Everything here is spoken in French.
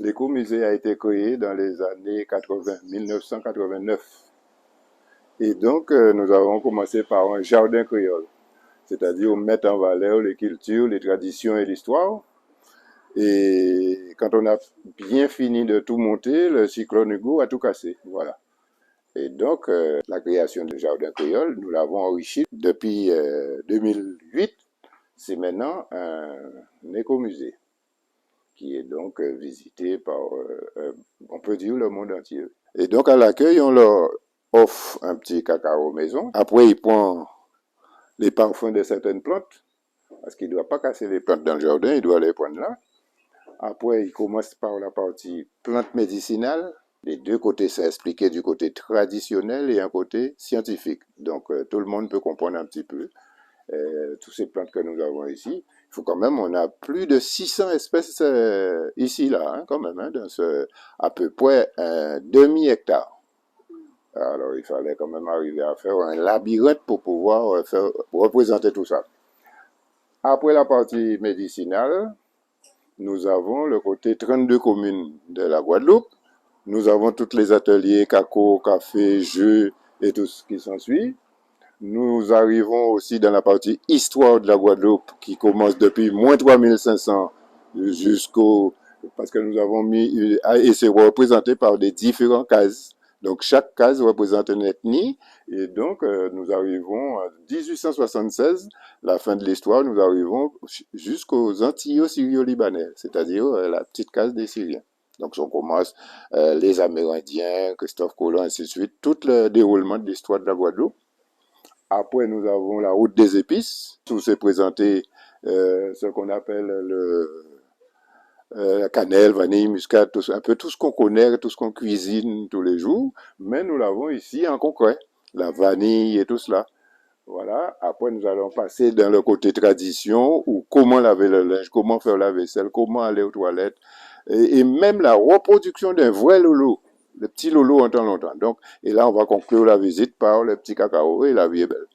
L'écomusée a été créé dans les années 80, 1989. Et donc, nous avons commencé par un jardin créole, c'est-à-dire mettre en valeur les cultures, les traditions et l'histoire. Et quand on a bien fini de tout monter, le cyclone Hugo a tout cassé. Voilà. Et donc, la création du jardin créole, nous l'avons enrichi depuis 2008. C'est maintenant un écomusée qui est donc visité par, on peut dire, le monde entier. Et donc, à l'accueil, on leur offre un petit cacao maison. Après, ils prennent les parfums de certaines plantes, parce qu'il ne doit pas casser les plantes dans le jardin, il doit les prendre là. Après, il commence par la partie plantes médicinales. Les deux côtés, c'est expliqué du côté traditionnel et un côté scientifique. Donc, tout le monde peut comprendre un petit peu toutes ces plantes que nous avons ici. Il faut quand même, on a plus de 600 espèces ici, là, hein, quand même, hein, dans à peu près un demi-hectare. Alors, il fallait quand même arriver à faire un labyrinthe pour pouvoir représenter tout ça. Après la partie médicinale, nous avons le côté 32 communes de la Guadeloupe. Nous avons tous les ateliers cacao, café, jus et tout ce qui s'ensuit. Nous arrivons aussi dans la partie histoire de la Guadeloupe qui commence depuis moins 3500 jusqu'au... Parce que nous avons mis... Et c'est représenté par des différents cases. Donc chaque case représente une ethnie. Et donc nous arrivons en 1876, la fin de l'histoire, nous arrivons jusqu'aux Antillo-Syrio-Libanais, c'est-à-dire la petite case des Syriens. Donc on commence les Amérindiens, Christophe Colomb, ainsi de suite, tout le déroulement de l'histoire de la Guadeloupe. Après, nous avons la route des épices, où c'est présenté ce qu'on appelle la cannelle, vanille, muscade, un peu tout ce qu'on connaît, tout ce qu'on cuisine tous les jours, mais nous l'avons ici en concret, la vanille et tout cela. Voilà. Après, nous allons passer dans le côté tradition, ou comment laver le linge, comment faire la vaisselle, comment aller aux toilettes, et même la reproduction d'un vrai lolo. Le petit lolo en temps longtemps. Donc, et là, on va conclure la visite par le petit cacao et la vie est belle.